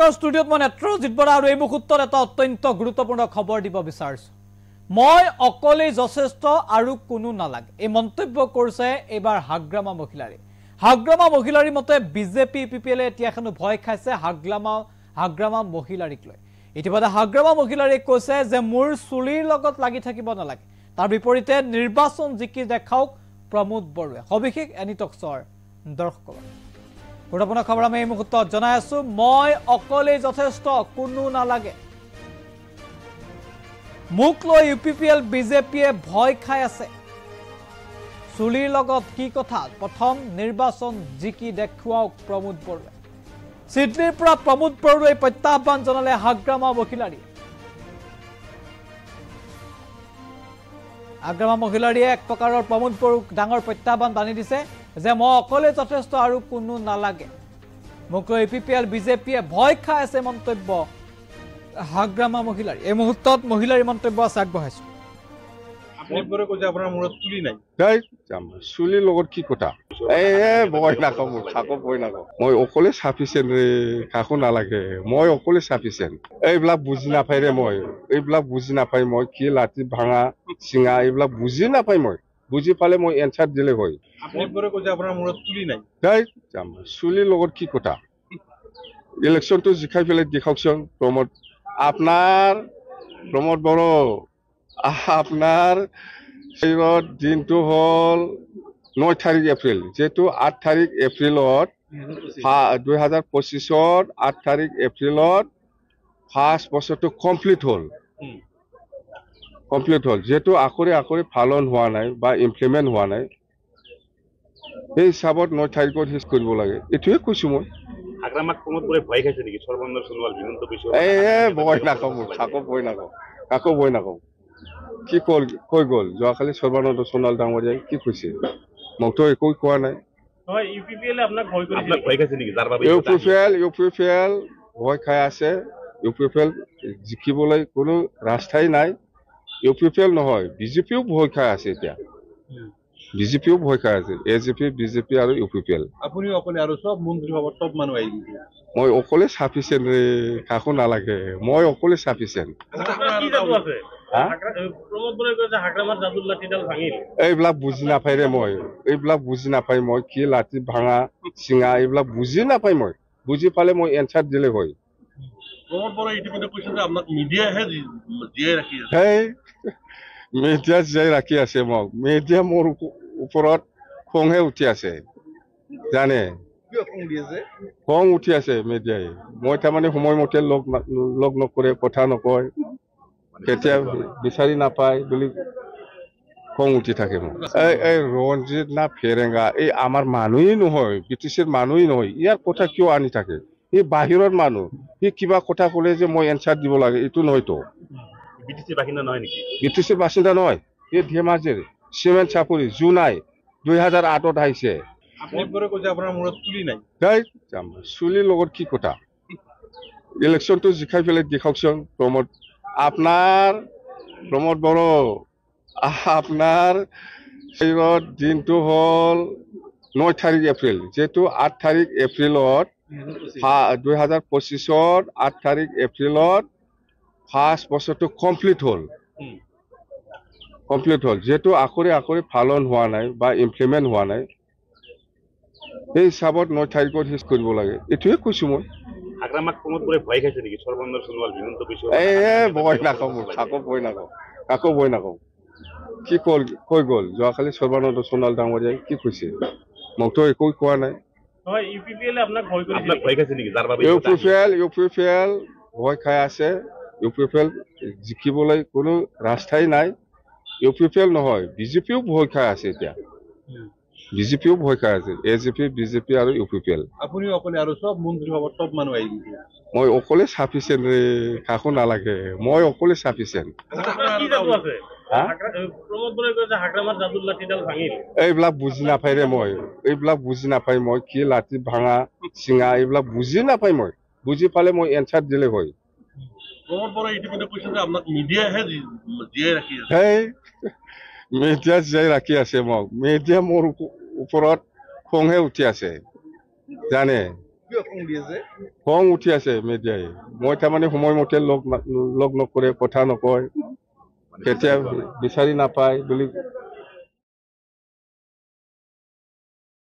নমস্কাৰ ষ্টুডিঅ'ত মই নেত্ৰজিৎ বৰা আৰু এই মুহূৰ্তত এটা অত্যন্ত গুৰুত্বপূৰ্ণ খবৰ দিব বিচাৰিছো মই অকলে যথেষ্ট আৰু কোনো নালাগে এই মন্তব্য কৰিছে এবাৰ হাগ্ৰামা মহিলাৰী মতে বিজেপি পিপিএলে এতিয়াখনো ভয় খাইছে হাগ্ৰামা মহিলাৰীক লৈ ইতিমধ্যে হাগ্ৰামা মহিলাৰীয়ে কৈছে যে মোৰ চুলিৰ লগত লাগি থাকিব নালাগে তাৰ বিপৰীতে নিৰ্বাচন জিকি দেখাওক প্ৰমোদ বৰুৱে সবিশেষ এনিটক্সৰ দৰ্শক গুৰুত্বপূৰ্ণ খবৰ আমি এই মুহূৰ্তত জনাই আছো মই অকলে যথেষ্ট কোনো নালাগে মুখ লৈ ইউপিপিএল বিজেপিয়ে ভয় খাই আছে চুলিৰ লগত কি কথা প্ৰথম নিৰ্বাচন জিকি দেখুৱাওক প্ৰমোদ বৰুৱে সিডনীৰ পৰা প্ৰমোদ বৰুৱে প্ৰত্যাহ্বান জনালে হাগ্ৰামা মহিলাৰীয়ে এক প্ৰকাৰৰ প্ৰমোদ বৰুক ডাঙৰ প্ৰত্যাহ্বান বান্ধি দিছে যে মই অকলে যথেষ্ট আৰু কোনো নালাগে মুখ লৈ ইউপিপিএল বিজেপিয়ে ভয় খাই আছে মন্তব্য হাগ্ৰামা মহিলাৰী এই মুহূৰ্তত মহিলাৰী মন্তব্য আগবঢ়াইছো চুলিৰ লগত কি কথা ভয় নাখাওঁ ভয় নাখাওঁ মই অকলে চাফিচিয়েণ্ট কাকো নালাগে মই অকলে চাফিচিয়েণ্ট এইবিলাক বুজি নাপায় ৰে মই এইবিলাক বুজি নাপায় মই কি লাঠি ভাঙা চিঙা এইবিলাক বুজি নাপায় মই বুজি পালে মই এনচাৰ দিলে হয় চুলিৰ লগত কি কথা ইলেকশ্যনটো জিকাই পেলাই দেখাওকচোন প্ৰমোদ বড়ো আপনার দিনটো হল 9 তারিখ এপ্রিল যেহেতু 8 তারিখ এপ্রিলত 2025 8 তারিখ এপ্রিলত ফার্স্ট বছরটো কমপ্লিট হল যেহেতু আকরে পালন হওয়া নাই বা ইমপ্লিমেন্ট হওয়া নাই এই হিসাবত 9 তারিখত শেষ কৰিব লাগে এটোৱে কৈছো মই হাগ্ৰামাক প্ৰমোদ বৰুৱে ভয় খাইছে নেকি সৰ্বানন্দ সোণোৱাল বিমন্ত বিশ্ব ভয় নাখাওঁ কাকো ভয় নাখাওঁ কি কৈ গ'ল যোৱাকালি সৰ্বানন্দ সোণোৱাল ডাঙৰীয়াই কি কৈছে মইতো একো কোৱা নাই ইউপিপিএল ভয় খাই আছে ইউপিপিএল জিকিবলৈ কোনো ৰাস্তাই নাই ইউপিপিএল নহয় বিজেপিও ভয় খাই আছে এতিয়া বিজেপিও ভয় খাই আছে এজেপি বিজেপি আৰু ইউপিপিএল আৰু সব মন্ত্ৰী সভাৰ সব মানুহ আহি মই অকলে চাফিচিয়েণ্ট কাকো নালাগে মই অকলে চাফিচিয়েণ্ট এইবিলাক বুজি নাপায় ৰে মই এইবিলাক বুজি নাপায় মই কি লাঠি ভাঙা চিঙা এইবিলাক বুজি নাপায় মই বুজি পালে মই এনচাৰ দিলে হয় মিডিয়া জীয়াই ৰাখি আছে মোক মিডিয়া মোৰ ওপৰত খংহে উঠি আছে জানে খং উঠি আছে মিডিয়াই মই তাৰমানে সময়মতে লগ নকৰে কথা নকয় কেতিয়া বিচাৰি নাপায় বুলি খং উঠি থাকে মোক এই ৰঞ্জিত না ফেৰেঙা এই আমাৰ মানুহেই নহয় বিটিচিৰ মানুহেই নহয় ইয়াৰ কথা কিয় আনি থাকে এই বাহিৰৰ মানুহ সি কিবা কথা ক'লে যে মই এনচাৰ দিব লাগে এইটো নহয়তো বিটিচিৰ বাসিন্দা নহয় নেকি বিটিচিৰ বাসিন্দা নহয় এই ধেমাজিৰ চিমেণ্ট চাপৰি জুনাই 2008ত আহিছে চুলিৰ লগত কি কথা ইলেকশ্যনটো জিকাই পেলাই দেখাওকচোন প্ৰমোদ বড়ো আপনার দিনটো হল 9 তারিখ এপ্রিল যেহেতু 8 তারিখ এপ্রিলত 2025 8 তারিখ এপ্রিলত ফার্স্ট বছরটো কমপ্লিট হল যেহেতু আকরে পালন হওয়া নাই বা ইমপ্লিমেন্ট হওয়া নাই এই হিসাবত 9 তারিখত শেষ কৰিব লাগে এটোৱে কৈছো মই হাগ্ৰামাক প্ৰমোদ বৰুৱে ভয় খাইছে নেকি সৰ্বানন্দ সোণোৱাল বিমন্ত বিশ্ব ভয় নাখাওঁ কাকো ভয় নাখাওঁ কি কৈ গ'ল যোৱাকালি সৰ্বানন্দ সোণোৱাল ডাঙৰীয়াই কি কৈছে মইতো একো কোৱা নাই ইউপিপিএল ভয় খাই আছে ইউপিপিএল জিকিবলৈ কোনো ৰাস্তাই নাই ইউপিপিএল নহয় বিজেপিও ভয় খাই আছে এতিয়া বিজেপিও ভয় খাই আছে এজেপি বিজেপি আৰু ইউপিপিএল আৰু সব মন্ত্ৰী সভাৰ সব মানুহ আহি মই অকলে চাফিচিয়েণ্ট কাকো নালাগে মই অকলে চাফিচিয়েণ্ট এইবিলাক বুজি নাপায় ৰে মই এইবিলাক বুজি নাপায় মই কি লাঠি ভাঙা চিঙা এইবিলাক বুজি নাপায় মই বুজি পালে মই এনচাৰ দিলে হয় মিডিয়া জীয়াই ৰাখি আছে মোক মিডিয়া মোৰ ওপৰত খংহে উঠি আছে জানে খং উঠি আছে মিডিয়াই মই তাৰমানে সময়মতে লগ নকৰে কথা নকয় কেতিয়া বিচাৰি নাপায় বুলি